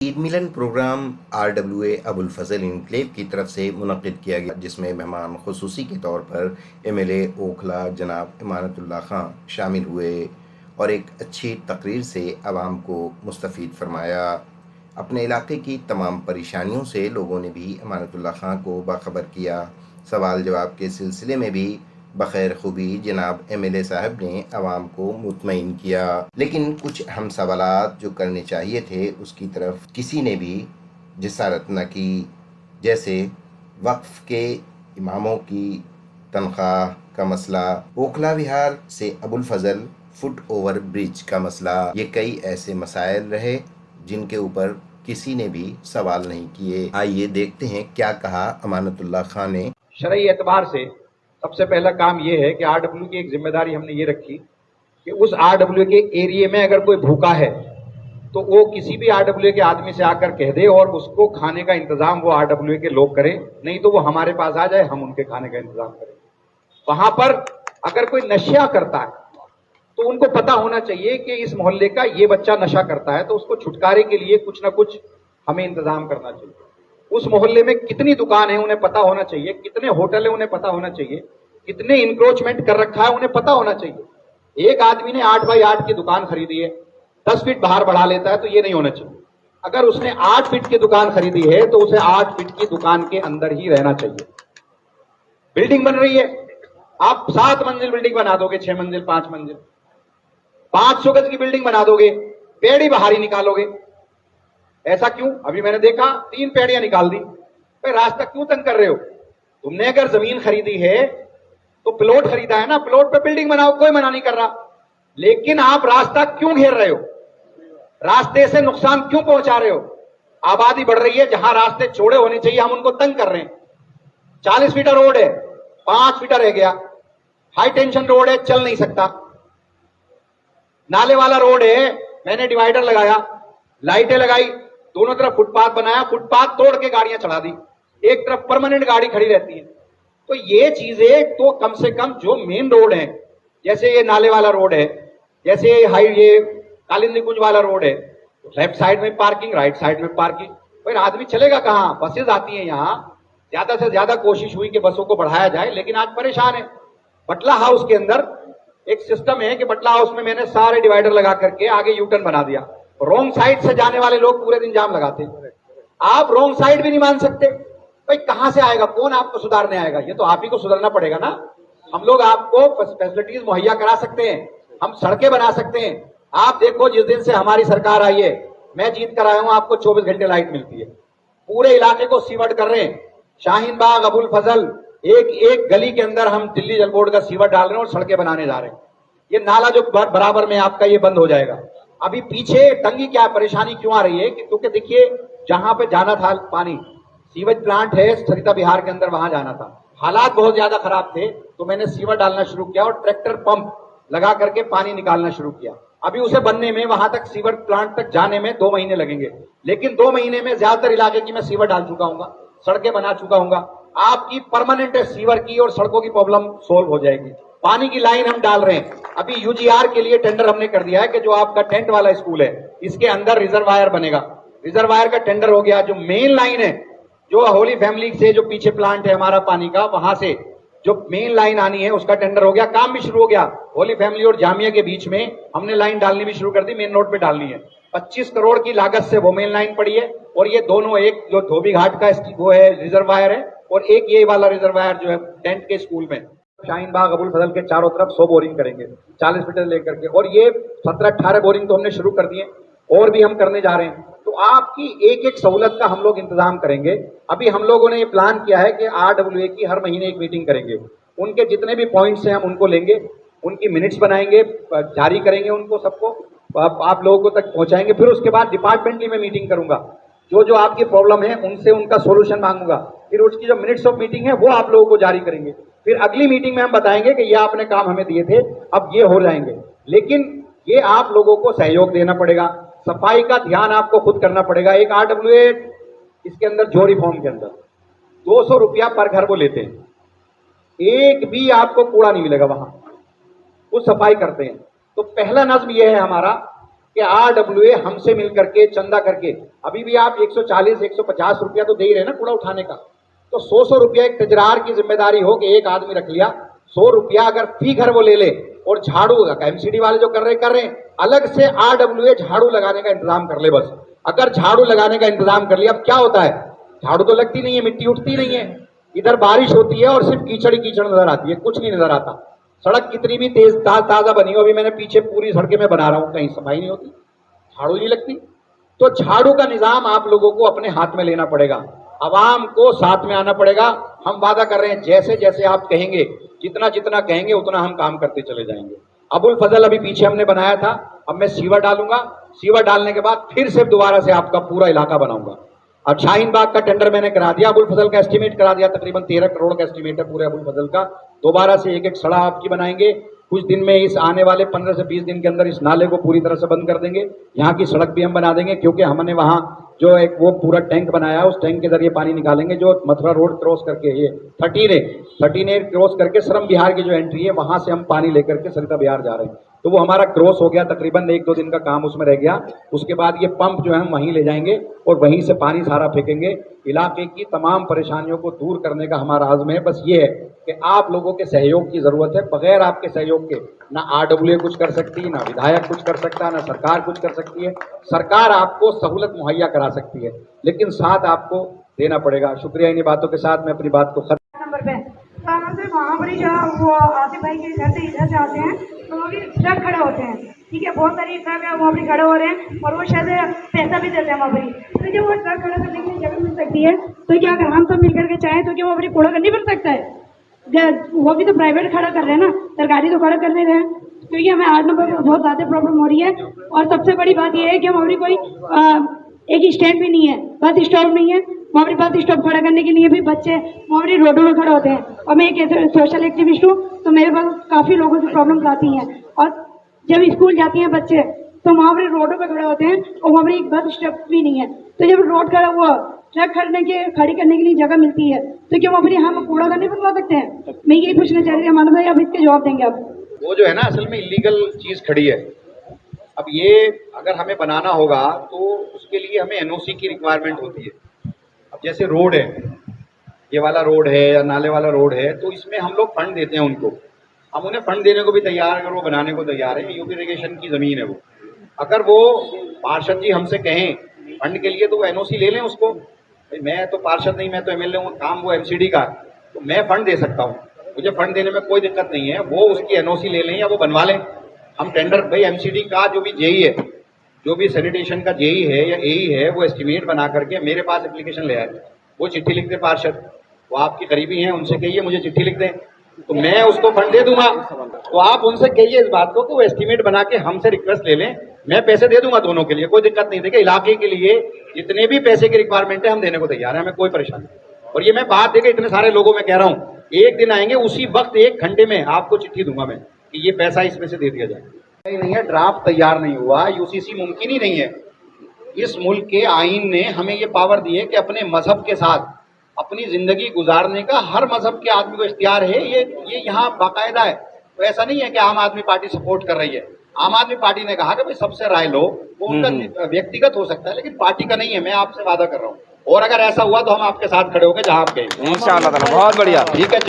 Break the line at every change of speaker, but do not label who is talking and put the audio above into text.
ईद मिलन programme RWA Abul फजल enclave की तरफ से मुनक़िद किया गया, जिसमें मेहमान खुसूसी के तौर पर MLA ओखला जनाब इमानतुल्लाह खां शामिल हुए और एक अच्छी तकरीर से आवाम को मुस्तफ़ीद फरमाया। अपने इलाके की तमाम परेशानियों से लोगों ने भी इमानतुल्लाह खां को बाखबर किया। सवाल जवाब के सिलसिले में भी बखैर खूबी जनाब MLA साहब ने आवाम को मुतमईन किया, लेकिन कुछ अहम सवालात जो करने चाहिए थे उसकी तरफ किसी ने भी जिसारत न की, जैसे वक्फ के इमामों की तनख्वाह का मसला, ओखला विहार से अबुल फजल फुट ओवर ब्रिज का मसला। ये कई ऐसे मसाइल रहे जिनके ऊपर किसी ने भी सवाल नहीं किए। आइए देखते हैं क्या कहा अमानतुल्लाह खां ने।
शरई एतबार से सबसे पहला काम यह है कि RWA की एक जिम्मेदारी हमने ये रखी कि उस RWA के एरिया में अगर कोई भूखा है तो वो किसी भी RWA के आदमी से आकर कह दे और उसको खाने का इंतजाम वो RWA के लोग करें, नहीं तो वो हमारे पास आ जाए, हम उनके खाने का इंतजाम करें। वहां पर अगर कोई नशा करता है तो उनको पता होना चाहिए कि इस मोहल्ले का ये बच्चा नशा करता है, तो उसको छुटकारे के लिए कुछ ना कुछ हमें इंतजाम करना चाहिए। उस मोहल्ले में कितनी दुकान है उन्हें पता होना चाहिए, कितने होटल है उन्हें पता होना चाहिए, कितने इंक्रोचमेंट कर रखा है उन्हें पता होना चाहिए। एक आदमी ने 8 बाई 8 की दुकान खरीदी है, 10 फीट बाहर बढ़ा लेता है, तो ये नहीं होना चाहिए। अगर उसने 8 फीट की दुकान खरीदी है तो उसे 8 फीट की दुकान के अंदर ही रहना चाहिए। बिल्डिंग बन रही है, आप 7 मंजिल बिल्डिंग बना दोगे, 6 मंजिल, 5 मंजिल, 500 गज की बिल्डिंग बना दोगे, पेड़ ही बाहर ही निकालोगे। ऐसा क्यों? अभी मैंने देखा 3 पेड़ियां निकाल दी। भाई रास्ता क्यों तंग कर रहे हो? तुमने अगर जमीन खरीदी है तो प्लॉट खरीदा है ना, प्लॉट पे बिल्डिंग बनाओ, कोई मना नहीं कर रहा। लेकिन आप रास्ता क्यों घेर रहे हो? रास्ते से नुकसान क्यों पहुंचा रहे हो? आबादी बढ़ रही है, जहां रास्ते चौड़े होने चाहिए हम उनको तंग कर रहे हैं। 40 फीट रोड है, 5 फीट रह गया। हाई टेंशन रोड है, चल नहीं सकता। नाले वाला रोड है, मैंने डिवाइडर लगाया, लाइटें लगाई, दोनों तरफ फुटपाथ बनाया, फुटपाथ तोड़ के गाड़ियां चढ़ा दी, एक तरफ परमानेंट गाड़ी खड़ी रहती है। तो ये चीजें तो कम से कम जो मेन रोड है, जैसे ये नाले वाला रोड है, जैसे ये कालिंदी कुंज वाला रोड है, लेफ्ट साइड में पार्किंग, राइट साइड में पार्किंग, फिर आदमी चलेगा कहां? बसेज आती हैं यहां, ज्यादा से ज्यादा कोशिश हुई कि बसों को बढ़ाया जाए, लेकिन आज परेशान है। बटला हाउस के अंदर एक सिस्टम है कि बटला हाउस में मैंने सारे डिवाइडर लगा करके आगे यूटर्न बना दिया। रॉन्ग साइड से जाने वाले लोग पूरे दिन जाम लगाते हैं। आप रॉन्ग साइड भी नहीं मान सकते। भाई कहां से आएगा? कौन आपको सुधारने आएगा? ये तो आप ही को सुधरना पड़ेगा ना। हम लोग आपको फैसिलिटीज मुहैया करा सकते हैं, हम सड़कें बना सकते हैं। आप देखो, जिस दिन से हमारी सरकार आई है, मैं जीत कर आया हूं, आपको 24 घंटे लाइट मिलती है। पूरे इलाके को सीवर्ड कर रहे हैं। शाहीन बाग, अबुल फजल, एक एक गली के अंदर हम दिल्ली जल बोर्ड का सीवर डाल रहे हैं और सड़कें बनाने जा रहे हैं। ये नाला जो बराबर में आपका ये बंद हो जाएगा। अभी पीछे तंगी क्या, परेशानी क्यों आ रही है? क्योंकि देखिए, जहां पे जाना था पानी, सीवेज प्लांट है सरिता बिहार के अंदर, वहां जाना था। हालात बहुत ज्यादा खराब थे, तो मैंने सीवर डालना शुरू किया और ट्रैक्टर पंप लगा करके पानी निकालना शुरू किया। अभी उसे बनने में, वहां तक सीवर प्लांट तक जाने में 2 महीने लगेंगे, लेकिन 2 महीने में ज्यादातर इलाके की मैं सीवर डाल चुका हूँ, सड़कें बना चुका हूँ। आपकी परमानेंट सीवर की और सड़कों की प्रॉब्लम सोल्व हो जाएगी। पानी की लाइन हम डाल रहे हैं। अभी UGR के लिए टेंडर हमने कर दिया है कि जो आपका टेंट वाला स्कूल है, इसके अंदर रिजर्वायर बनेगा। रिजर्वायर का टेंडर हो गया। जो मेन लाइन है, जो होली फैमिली से जो पीछे प्लांट है हमारा पानी का, वहां से जो मेन लाइन आनी है उसका टेंडर हो गया, काम भी शुरू हो गया। होली फैमिली और जामिया के बीच में हमने लाइन डालनी भी शुरू कर दी, मेन रोड पे डालनी है। 25 करोड़ की लागत से वो मेन लाइन पड़ी है। और ये दोनों, एक जो धोबी घाट का वो है रिजर्वायर है, और एक ये वाला रिजर्वायर जो है टेंट के स्कूल में। शाहीन बाग, अबुल फजल के चारों तरफ 100 बोरिंग करेंगे, 40 मीटर लेकर के, और ये 17-18 बोरिंग तो हमने शुरू कर दिए, और भी हम करने जा रहे हैं। तो आपकी एक एक सहूलत का हम लोग इंतजाम करेंगे। अभी हम लोगों ने ये प्लान किया है कि RWA की हर महीने एक मीटिंग करेंगे। उनके जितने भी पॉइंट्स हैं हम उनको लेंगे, उनकी मिनट्स बनाएंगे, जारी करेंगे, उनको सबको आप लोगों को तक पहुंचाएंगे। फिर उसके बाद डिपार्टमेंटली मैं मीटिंग करूंगा, जो आपकी प्रॉब्लम है उनसे उनका सोल्यूशन मांगूंगा। फिर उसकी जो मिनट्स ऑफ मीटिंग है वो आप लोगों को जारी करेंगे। फिर अगली मीटिंग में हम बताएंगे कि ये आपने काम हमें दिए थे, अब ये हो जाएंगे। लेकिन ये आप लोगों को सहयोग देना पड़ेगा, सफाई का ध्यान आपको खुद करना पड़ेगा। एक RWA इसके अंदर जो रिफॉर्म के अंदर 200 रुपया पर घर वो लेते हैं, एक भी आपको कूड़ा नहीं मिलेगा वहां, वो सफाई करते हैं। तो पहला नज्म यह है हमारा कि RWA हमसे मिलकर के चंदा करके, अभी भी आप 140-150 रुपया तो दे ही रहे ना कूड़ा उठाने का, तो 100 रुपया एक तजरार की जिम्मेदारी हो कि एक आदमी रख लिया, 100 रुपया अगर फी घर वो ले ले, और झाड़ू MCD वाले जो कर रहे हैं, अलग से RWA झाड़ू लगाने का इंतजाम कर ले। बस अगर झाड़ू लगाने का इंतजाम कर लिया, अब क्या होता है, झाड़ू तो लगती नहीं है, मिट्टी उठती नहीं है, इधर बारिश होती है और सिर्फ कीचड़ ही कीचड़ नजर आती है, कुछ नहीं नजर आता। सड़क कितनी भी तेज ताजा बनी हो, अभी मैंने पीछे पूरी सड़कें में बना रहा हूं, कहीं सफाई नहीं होती, झाड़ू नहीं लगती। तो झाड़ू का निजाम आप लोगों को अपने हाथ में लेना पड़ेगा, आवाम को साथ में आना पड़ेगा। हम वादा कर रहे हैं, जैसे जैसे आप कहेंगे, जितना जितना कहेंगे उतना हम काम करते चले जाएंगे। अबुल फजल अभी पीछे हमने बनाया था, अब मैं सीवर डालूंगा, सीवर डालने के बाद फिर से दोबारा से आपका पूरा इलाका बनाऊंगा। अब शाहीन बाग का टेंडर मैंने करा दिया, अबुल फजल का एस्टीमेट करा दिया, तकरीबन 13 करोड़ का एस्टीमेट है पूरे अबुल फजल का। दोबारा से एक एक सड़ा आपकी बनाएंगे, कुछ दिन में, इस आने वाले 15 से 20 दिन के अंदर इस नाले को पूरी तरह से बंद कर देंगे। यहाँ की सड़क भी हम बना देंगे, क्योंकि हमने वहाँ जो एक वो पूरा टैंक बनाया है, उस टैंक के जरिए पानी निकालेंगे, जो मथुरा रोड क्रॉस करके, ये 13A क्रॉस करके श्रम विहार की जो एंट्री है, वहां से हम पानी लेकर के सरिता विहार जा रहे हैं। तो वो हमारा क्रॉस हो गया, तकरीबन 1-2 दिन का काम उसमें रह गया। उसके बाद ये पंप जो है हम वहीं ले जाएंगे और वहीं से पानी सारा फेंकेंगे। इलाके की तमाम परेशानियों को दूर करने का हमारा आज़म है। बस ये है कि आप लोगों के सहयोग की जरूरत है। बगैर आपके सहयोग के ना RWA कुछ कर सकती है, ना विधायक कुछ कर सकता है, ना सरकार कुछ कर सकती है। सरकार आपको सहूलत मुहैया करा सकती है, लेकिन साथ आपको देना पड़ेगा। शुक्रिया। इन्हीं बातों के साथ मैं अपनी बात को खत्म।
नंबर पे वहाँ पर जो वो आसिफ भाई के घर से इधर से आते हैं, तो वो भी ट्रक खड़े होते हैं, ठीक है, बहुत सारी ट्रक है वहाँ पर खड़े हो रहे हैं, और वो शायद पैसा भी देते हैं वहाँ पर। तो जब वो ट्रक खड़ा करने के लिए जगह मिल सकती है, तो क्या अगर हम सब मिलकर के चाहें तो क्या वहाँ पर कूड़ा करनी पड़ सकता है? वो भी तो प्राइवेट खड़ा कर रहे हैं ना, सरकारी तो खड़ा कर नहीं रहे हैं, क्योंकि हमें 8 नंबर पर बहुत ज़्यादा प्रॉब्लम हो रही है। और सबसे बड़ी बात यह है कि हमारी कोई एक स्टैंड भी नहीं है, बस स्टॉप नहीं है। हमारे पास स्टॉप खड़ा करने के लिए भी बच्चे हमारी रोडों में खड़े होते हैं, और मैं एक सोशल एक्टिविस्ट हूँ, तो मेरे पास काफ़ी लोगों की प्रॉब्लम्स आती हैं। और जब स्कूल जाती हैं बच्चे, तो वहाँ पर रोडों पर खड़े होते हैं, और वहाँ पर एक बस स्टॉप भी नहीं है। तो जब रोड खड़ा हुआ, ट्रक खड़ी करने के लिए जगह मिलती है, तो क्या वहाँ पर हम कूड़ा करने बनवा सकते हैं? मैं यही पूछना चाह रही हूँ मानव भाई, आप इसके जवाब देंगे आप?
वो जो है ना, असल में इलीगल चीज खड़ी है। अब ये अगर हमें बनाना होगा तो उसके लिए हमें NOC की रिक्वायरमेंट होती है। अब जैसे रोड है, ये वाला रोड है या नाले वाला रोड है, तो इसमें हम लोग फंड देते हैं उनको, हम उन्हें फंड देने को भी तैयार, अगर वो बनाने को तैयार है। यूपी इरिगेशन की ज़मीन है वो, अगर वो पार्षद जी हमसे कहें फंड के लिए तो वो NOC ले लें उसको। भाई मैं तो पार्षद नहीं, मैं तो MLA हूँ, काम वो MCD का, तो मैं फंड दे सकता हूँ, मुझे फंड देने में कोई दिक्कत नहीं है। वो उसकी NOC ले लें या वो बनवा लें। हम टेंडर, भाई MCD का जो भी JE है, जो भी सैनिटेशन का JE है या AE है, वो एस्टिमेट बना करके मेरे पास एप्लीकेशन ले आए, वो चिट्ठी लिख दे पार्षद, वो आपके करीबी हैं, उनसे कहिए मुझे चिट्ठी लिख दें, तो मैं उसको फंड दे दूंगा। तो आप उनसे कहिए इस बात को कि वो एस्टिमेट बना के हमसे रिक्वेस्ट ले लें, मैं पैसे दे दूंगा दोनों के लिए, कोई दिक्कत नहीं। देखिए, इलाके के लिए जितने भी पैसे की रिक्वायरमेंट है हम देने को तैयार है, हमें कोई परेशानी नहीं। और ये मैं बात देखिए इतने सारे लोगों में कह रहा हूँ, एक दिन आएंगे उसी वक्त 1 घंटे में आपको चिट्ठी दूंगा मैं कि ये पैसा इसमें से दे दिया जाए। नहीं है, ड्राफ्ट तैयार नहीं हुआ, UCC मुमकिन ही नहीं है। इस मुल्क के आईन ने हमें ये पावर दी है कि अपने मजहब के साथ अपनी जिंदगी गुजारने का हर मजहब के आदमी को इख्तियार है। ये यहाँ बाकायदा है। तो ऐसा नहीं है कि आम आदमी पार्टी सपोर्ट कर रही है। आम आदमी पार्टी ने कहा कि भाई सबसे राय लो, वो उनका व्यक्तिगत हो सकता है, लेकिन पार्टी का नहीं है। मैं आपसे वादा कर रहा हूँ, और अगर ऐसा हुआ तो हम आपके साथ खड़े होकर जहाँ आप गए,
इंशाअल्लाह। बहुत बढ़िया,
ठीक है।